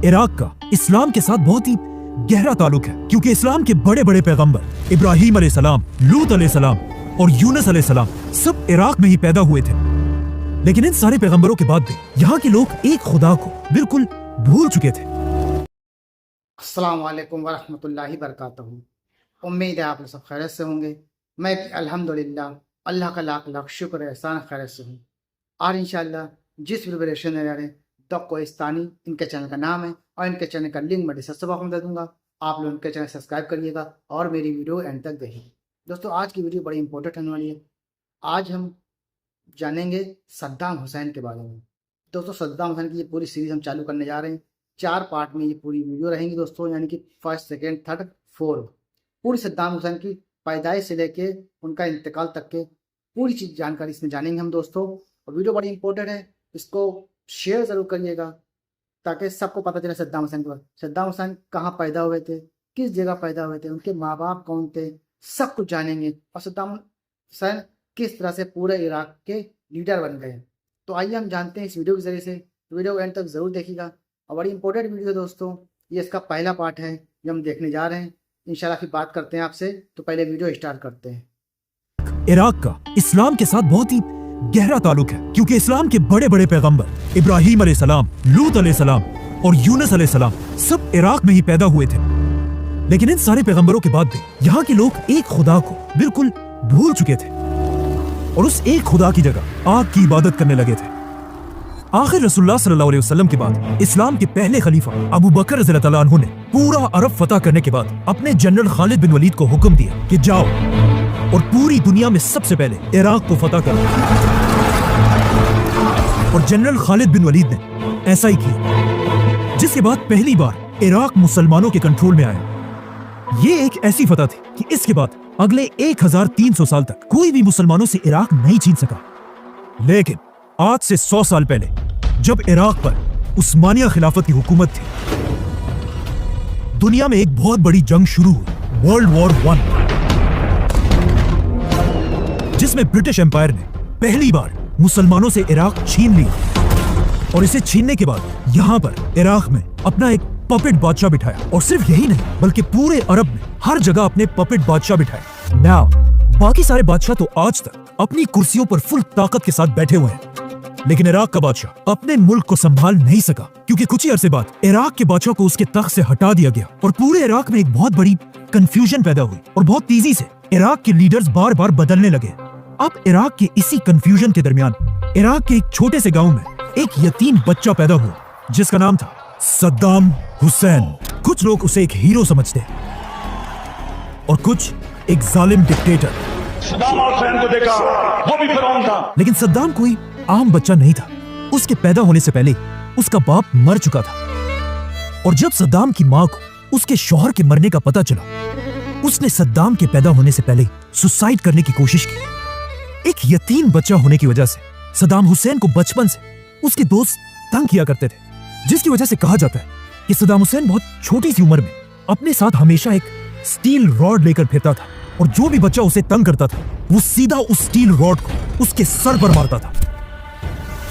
Iraq का इस्लाम के साथ बहुत ही गहरा ताल्लुक है, क्योंकि इस्लाम के बड़े बड़े पैगंबर इब्राहिम अलैहिस्सलाम, लूत अलैहिस्सलाम और यूनुस अलैहिस्सलाम सब इराक में ही पैदा हुए थे। लेकिन इन सारे पैगंबरों के बाद भी यहाँ के लोग एक खुदा को बिल्कुल भूल चुके थे। अस्सलाम वालेकुम वरहमतुल्लाहि वबरकातुहू। उम्मीद है आप लोग सब खैरियत से होंगे। मैं भी अल्हम्दुलिल्लाह अल्लाह का लाख लाख शुक्र एहसान खैरियत से हूँ। और इंशाअल्लाह जिस प्रिपरेशन में रहे द कोहिस्तानी इनके चैनल का नाम है और इनके चैनल का लिंक मैं डिस्क्रिप्शन बॉक्स में दे दूँगा। आप लोग इनके चैनल सब्सक्राइब करिएगा और मेरी वीडियो एंड तक देखिए। दोस्तों आज की वीडियो बड़ी इंपॉर्टेंट होने वाली है। आज हम जानेंगे सद्दाम हुसैन के बारे में। दोस्तों सद्दाम हुसैन की ये पूरी सीरीज हम चालू करने जा रहे हैं। 4 पार्ट में ये पूरी वीडियो रहेंगी दोस्तों, यानी कि फर्स्ट, सेकेंड, थर्ड, फोर्थ। पूरी सद्दाम हुसैन की पैदाइश से लेके उनका इंतकाल तक के पूरी चीज़ जानकारी इसमें जानेंगे हम दोस्तों। और वीडियो बड़ी इंपॉर्टेंट है, इसको शेयर ज़रूर करिएगा ताकि सबको पता चले सद्दाम हुसैन के बारे में। सद्दाम हुसैन कहाँ पैदा हुए थे, किस जगह पैदा हुए थे, उनके माँ बाप कौन थे, सब कुछ जानेंगे। और सद्दाम हुसैन किस तरह से पूरे इराक के लीडर बन गए। तो आइए हम जानते हैं इस वीडियो के जरिए से। वीडियो को एंड तक ज़रूर देखिएगा और बड़ी इंपॉर्टेंट वीडियो है दोस्तों। ये इसका पहला पार्ट है जो हम देखने जा रहे हैं। इंशाल्लाह फिर बात करते हैं आपसे, तो पहले वीडियो स्टार्ट करते हैं। इराक का इस्लाम के साथ बहुत ही गहरा ताल्लुक है, क्योंकि इस्लाम के बड़े बड़े पैगंबर इब्राहिम अलैहिस्सलाम, लूत अलैहिस्सलाम और यूनुस अलैहिस्सलाम सब इराक में ही पैदा हुए थे। लेकिन इन सारे पैगंबरों के बाद भी यहाँ के लोग एक खुदा को बिल्कुल भूल चुके थे और उस एक खुदा की जगह आग की इबादत करने लगे थे। आखिर रसूलुल्लाह सल्लल्लाहु अलैहि वसल्लम के बाद इस्लाम के पहले खलीफा अबू बकर रज़ियल्लाहु तआला अन्हु ने पूरा अरब फतह करने के बाद अपने जनरल खालिद बिन वलीद को हुक्म दिया कि जाओ और पूरी दुनिया में सबसे पहले इराक को फतह करो। और जनरल खालिद बिन वलीद ने ऐसा ही किया, जिसके बाद पहली बार इराक मुसलमानों के कंट्रोल में आया। ये एक ऐसी फतह थी कि इसके बाद अगले 1300 साल तक कोई भी मुसलमानों से इराक नहीं छीन सका। लेकिन आज से 100 साल पहले जब इराक पर उस्मानिया खिलाफत की हुकूमत थी, दुनिया में एक बहुत बड़ी जंग शुरू हुई, वर्ल्ड वॉर 1, जिसमें ब्रिटिश एम्पायर ने पहली बार मुसलमानों से इराक छीन लिया। और इसे छीनने के बाद यहाँ पर इराक में अपना एक पपेट बादशाह बिठाया। और सिर्फ यही नहीं, बल्कि पूरे अरब में हर जगह अपने पपेट बादशाह बिठाए। नाउ बाकी सारे बादशाह तो आज तक अपनी कुर्सियों पर फुल ताकत के साथ बैठे हुए हैं, लेकिन इराक का बादशाह अपने मुल्क को संभाल नहीं सका, क्योंकि कुछ ही अरसे बाद इराक के बादशाह को उसके तख्त से हटा दिया गया और पूरे इराक में एक बहुत बड़ी कंफ्यूजन पैदा हुई और बहुत तेजी से इराक के लीडर्स बार बार बदलने लगे। अब इराक के इसी कंफ्यूजन के दरमियान इराक के एक छोटे से गांव में एक यतीम बच्चा पैदा हुआ, जिसका नाम था सद्दाम हुसैन। कुछ लोग उसे एक हीरो समझते हैं और कुछ एक जालिम डिक्टेटर। सद्दाम हुसैन को देखा, वो भी फिरौन था। लेकिन सद्दाम कोई आम बच्चा नहीं था। उसके पैदा होने से पहले उसका बाप मर चुका था। और जब सद्दाम की माँ को उसके शौहर के मरने का पता चला, उसने सद्दाम के पैदा होने से पहले सुसाइड करने की कोशिश की। एक यतीम बच्चा होने की वजह से सद्दाम हुसैन को बचपन से उसके दोस्त तंग किया करते थे, जिसकी वजह से कहा जाता है कि सद्दाम हुसैन बहुत छोटी सी उम्र में अपने साथ हमेशा एक स्टील रॉड लेकर फिरता था और जो भी बच्चा उसे तंग करता था वो सीधा उस स्टील रॉड को उसके सर पर मारता था।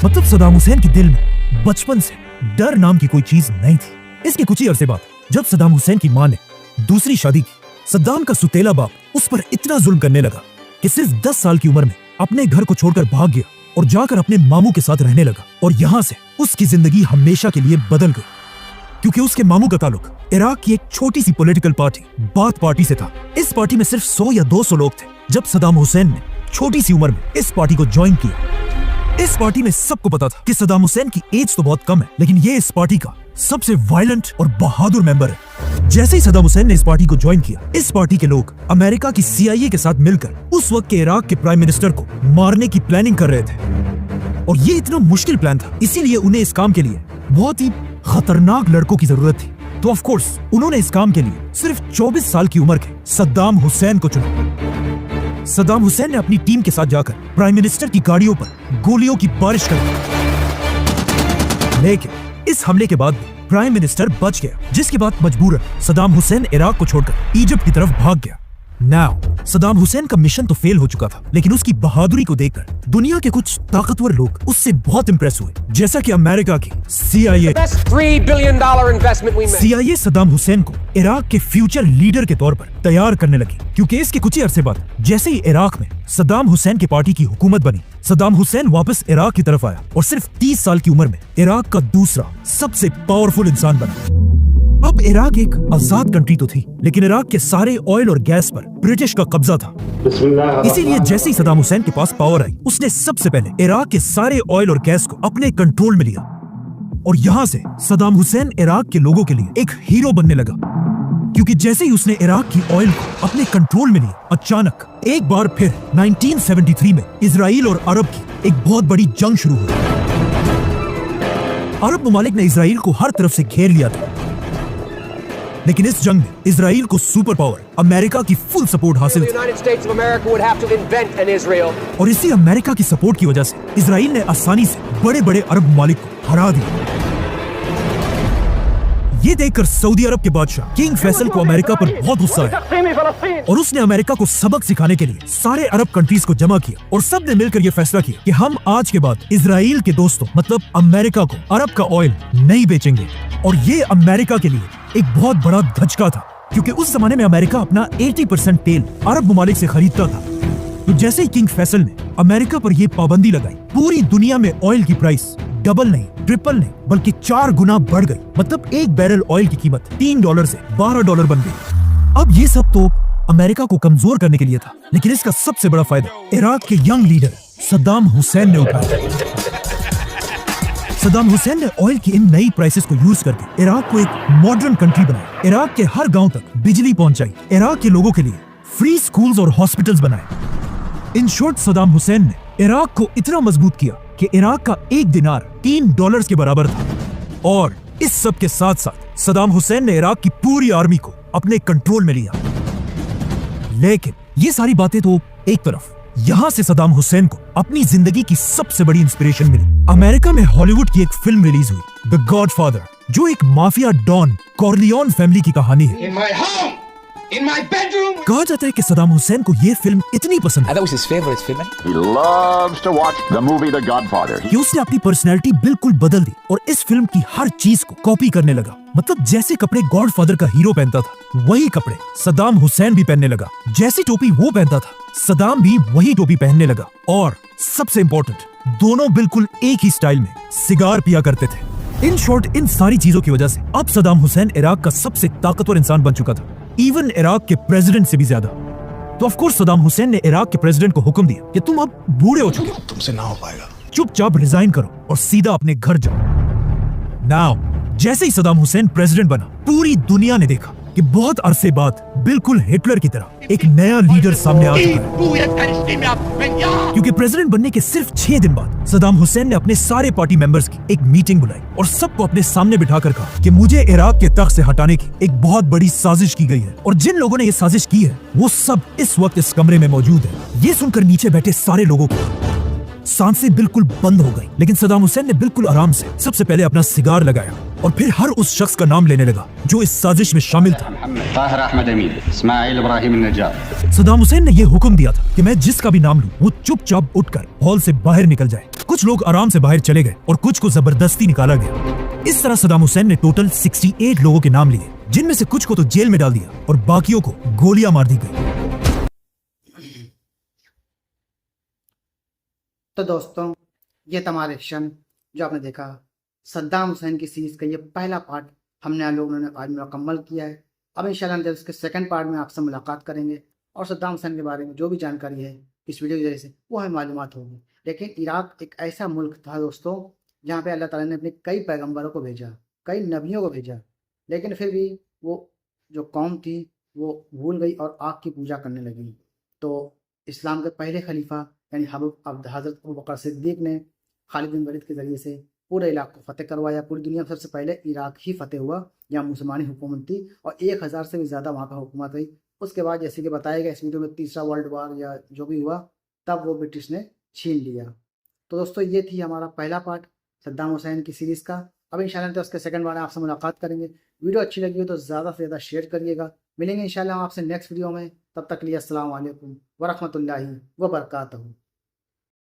मतलब सद्दाम हुसैन के दिल में बचपन से डर नाम की कोई चीज नहीं थी। इसके कुछ ही अरसे बाद जब सद्दाम हुसैन की मां ने दूसरी शादी की, सद्दाम का सुतेला बाप उस पर इतना जुल्म करने लगा कि सिर्फ 10 साल की उम्र में अपने घर को छोड़कर भाग गया और जाकर अपने मामू के साथ रहने लगा। और यहाँ से उसकी जिंदगी हमेशा के लिए बदल गई, क्योंकि उसके मामू का ताल्लुक इराक की एक छोटी सी पॉलिटिकल पार्टी बाथ पार्टी से था। इस पार्टी में सिर्फ 100 या 200 लोग थे जब सद्दाम हुसैन ने छोटी सी उम्र में इस पार्टी को ज्वाइन किया। इस पार्टी में सबको पता था कि सद्दाम हुसैन की एज तो बहुत कम है, लेकिन ये इस पार्टी का सबसे वायलेंट और बहादुर मेंबर है। जैसे ही सद्दाम हुसैन ने इस पार्टी को ज्वाइन किया, इस पार्टी के लोग अमेरिका की CIA के साथ मिलकर उस वक्त के इराक के प्राइम मिनिस्टर को मारने की प्लानिंग कर रहे थे। और ये इतना मुश्किल प्लान था, इसीलिए उन्हें इस काम के लिए बहुत ही खतरनाक लड़कों की जरूरत थी। तो ऑफ कोर्स उन्होंने इस काम के लिए सिर्फ 24 साल की उम्र के सद्दाम हुसैन को चुना। सद्दाम हुसैन ने अपनी टीम के साथ जाकर प्राइम मिनिस्टर की गाड़ियों पर गोलियों की बारिश कर दी। लेकिन इस हमले के बाद प्राइम मिनिस्टर बच गया, जिसके बाद मजबूरन सद्दाम हुसैन इराक को छोड़कर इजिप्ट की तरफ भाग गया। नाउ सदाम हुसैन का मिशन तो फेल हो चुका था, लेकिन उसकी बहादुरी को देखकर दुनिया के कुछ ताकतवर लोग उससे बहुत इंप्रेस हुए, जैसा कि अमेरिका की CIA। $3 billion investment we made. CIA Saddam Hussain को इराक के फ्यूचर लीडर के तौर पर तैयार करने लगी, क्योंकि इसके कुछ ही अरसे बाद जैसे ही इराक में सदाम हुसैन की पार्टी की हुकूमत बनी, सदाम हुसैन वापस इराक की तरफ आया और सिर्फ 30 साल की उम्र में इराक का दूसरा सबसे पावरफुल इंसान बना। अब इराक एक आजाद कंट्री तो थी, लेकिन इराक के सारे ऑयल और गैस पर ब्रिटिश का कब्जा था। इसीलिए जैसे ही सदाम हुसैन के पास पावर आई, उसने सबसे पहले इराक के सारे ऑयल और गैस को अपने कंट्रोल में लिया, और यहाँ से सदाम हुसैन इराक के लोगों के लिए एक हीरो बनने लगा, क्योंकि जैसे ही उसने इराक की ऑयल को अपने कंट्रोल में लिया, अचानक एक बार फिर 1973 में इजराइल और अरब की एक बहुत बड़ी जंग शुरू हुई। अरब ममालिक ने इजराइल को हर तरफ से घेर लिया था, लेकिन इस जंग में इजराइल को सुपर पावर अमेरिका की फुल सपोर्ट हासिल The थी, United States of America would have to invent an Israel. और इसी अमेरिका की सपोर्ट की वजह से इजराइल ने आसानी से बड़े बड़े अरब ममालिक को हरा दिया। ये देखकर सऊदी अरब के बादशाह किंग फैसल को अमेरिका पर बहुत गुस्सा आया, और उसने अमेरिका को सबक सिखाने के लिए सारे अरब कंट्रीज को जमा किया, और सब ने मिलकर यह फैसला किया कि हम आज के बाद इजराइल के दोस्तों मतलब अमेरिका को अरब का ऑयल नहीं बेचेंगे। और ये अमेरिका के लिए एक बहुत बड़ा धचका था, क्योंकि उस जमाने में अमेरिका अपना 80% तेल अरब ममालिक से खरीदता था। तो जैसे ही किंग फैसल ने अमेरिका पर यह पाबंदी लगाई, पूरी दुनिया में ऑयल की प्राइस डबल नहीं, ट्रिपल नहीं, बल्कि 4 गुना बढ़ गई। मतलब एक बैरल ऑयल की कीमत $3 से $12 बन गई। अब ये सब तो अमेरिका को कमजोर करने के लिए था, लेकिन इसका सबसे बड़ा फायदा इराक के यंग लीडर सद्दाम हुसैन ने उठाया। सद्दाम हुसैन ने ऑयल की इन नई प्राइसेस को यूज करके इराक को एक मॉडर्न कंट्री बनाया, इराक के हर गांव तक बिजली पहुंचाई, इराक के लोगों के लिए फ्री स्कूल्स और हॉस्पिटल्स बनाए। इन शॉर्ट सद्दाम हुसैन ने इराक को इतना मजबूत किया कि इराक का एक दिनार $3 के बराबर था। और इस सब के साथ साथ सद्दाम हुसैन ने इराक की पूरी आर्मी को अपने कंट्रोल में लिया। लेकिन ये सारी बातें तो एक तरफ, यहाँ से सद्दाम हुसैन को अपनी जिंदगी की सबसे बड़ी इंस्पिरेशन मिली। अमेरिका में हॉलीवुड की एक फिल्म रिलीज हुई, द गॉडफादर, जो एक माफिया डॉन कॉर्लियोन फैमिली की कहानी है। In my home, in my bedroom. कहा जाता है कि सद्दाम हुसैन को ये फिल्म इतनी पसंद है That was his favorite film. He loves to watch the movie The Godfather. कि उसने अपनी पर्सनैलिटी बिल्कुल बदल दी और इस फिल्म की हर चीज को कॉपी करने लगा। मतलब जैसे कपड़े गॉडफादर का हीरो पहनता था, वही कपड़े सद्दाम हुसैन भी पहनने लगा। जैसी टोपी वो पहनता था, सद्दाम भी वही टोपी पहनने लगा। और सबसे इम्पोर्टेंट, दोनों बिल्कुल एक ही स्टाइल में सिगार पिया करते थे। इन शॉर्ट, इन सारी चीजों की वजह से अब सद्दाम हुसैन इराक का सबसे ताकतवर इंसान बन चुका था, इवन इराक के प्रेसिडेंट से भी ज्यादा। तो ऑफ कोर्स सद्दाम हुसैन ने इराक के प्रेसिडेंट को हुक्म दिया कि तुम अब बूढ़े हो चुके हो, तुमसे ना हो पाएगा। चुपचाप रिजाइन करो और सीधा अपने घर जाओ। नाउ जैसे ही सद्दाम हुसैन प्रेसिडेंट बना, पूरी दुनिया ने देखा कि बहुत अरसे बाद बिल्कुल हिटलर की तरह एक नया लीडर सामने आ चुका है। क्योंकि प्रेसिडेंट बनने के सिर्फ 6 दिन बाद सद्दाम हुसैन ने अपने सारे पार्टी मेंबर्स की एक मीटिंग बुलाई और सबको अपने सामने बिठाकर कहा कि मुझे इराक के तख्त से हटाने की एक बहुत बड़ी साजिश की गई है, और जिन लोगों ने ये साजिश की है वो सब इस वक्त इस कमरे में मौजूद है। ये सुनकर नीचे बैठे सारे लोगों को सांसें बिल्कुल बंद हो गई, लेकिन सद्दाम हुसैन ने बिल्कुल आराम से सबसे पहले अपना सिगार लगाया और फिर हर उस शख्स का नाम लेने लगा जो इस साजिश में शामिल था। ताहिर अहमद अमीर, इस्माइल इब्राहिम नज्जार। सद्दाम हुसैन ने यह हुक्म दिया था कि मैं जिसका भी नाम लूं वो चुपचाप उठकर हॉल से बाहर निकल जाए। कुछ लोग आराम से बाहर चले गए और कुछ को जबरदस्ती निकाला गया। इस तरह सद्दाम हुसैन ने टोटल 68 लोगों के नाम लिए, जिनमें से कुछ को तो जेल में डाल दिया और बाकियों को गोलियां मार दी गई। तो दोस्तों, ये तमाम रिएक्शन जो आपने देखा सद्दाम हुसैन की सीरीज का ये पहला पार्ट हमने आप लोगों ने आज मुकम्मल किया है। अब इंशाल्लाह इसके सेकंड पार्ट में आपसे मुलाकात करेंगे और सद्दाम हुसैन के बारे में जो भी जानकारी है इस वीडियो के जरिए से वो हमें मालूमात होगी। लेकिन इराक एक ऐसा मुल्क था दोस्तों जहाँ पे अल्लाह ताला ने अपने कई पैगम्बरों को भेजा, कई नबियों को भेजा, लेकिन फिर भी वो जो कौम थी वो भूल गई और आग की पूजा करने लगी। तो इस्लाम के पहले खलीफा यानी हज़रत अबू बकर सिद्दीक ने खालिद बिन वलीद के ज़रिए से पूरे इलाक़े को फ़तेह करवाया। पूरी दुनिया में सबसे पहले इराक ही फ़तेह हुआ, जहाँ मुसलमानी हुकूमत थी और 1000 से भी ज़्यादा वहाँ पर हुकूमत रही। उसके बाद जैसे कि बताया गया इस वीडियो में, तीसरा वर्ल्ड वार या जो भी हुआ तब वो ब्रिटिश ने छीन लिया। तो दोस्तों, ये थी हमारा पहला पार्ट सद्दाम हुसैन की सीरीज़ का। अब इंशाल्लाह तो उसके सेकंड पार्ट में आपसे मुलाकात करेंगे। वीडियो अच्छी लगी हो तो ज़्यादा से ज़्यादा शेयर करिएगा। मिलेंगे इंशाल्लाह हम आपसे नेक्स्ट वीडियो में। तब तक लिए अस्सलाम वालेकुम व रहमतुल्लाहि व बरकातहू।